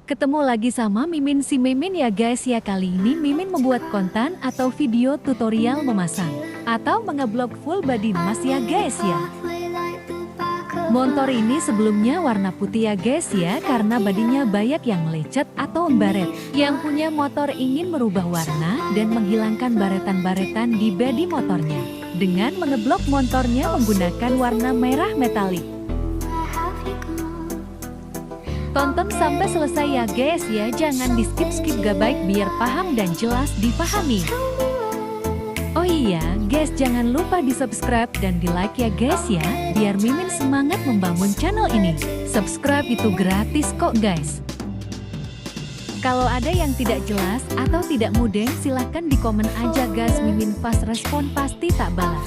Ketemu lagi sama Mimin si Mimin ya guys ya. Kali ini Mimin membuat konten atau video tutorial memasang atau mengeblok full body emas ya guys ya. Motor ini sebelumnya warna putih ya guys ya, karena badinya banyak yang lecet atau membaret. Yang punya motor ingin merubah warna dan menghilangkan baretan-baretan di bodi motornya dengan mengeblok motornya menggunakan warna merah metalik. Tonton sampai selesai ya guys ya, jangan di skip-skip, gak baik, biar paham dan jelas dipahami. Oh iya guys, jangan lupa di subscribe dan di like ya guys ya, biar Mimin semangat membangun channel ini. Subscribe itu gratis kok guys. Kalau ada yang tidak jelas atau tidak mudeng, silahkan di komen aja guys, Mimin fast respon, pasti tak balas.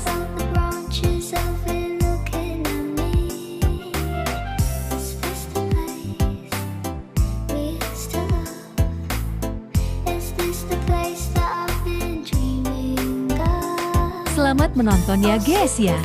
Selamat menonton ya guys ya.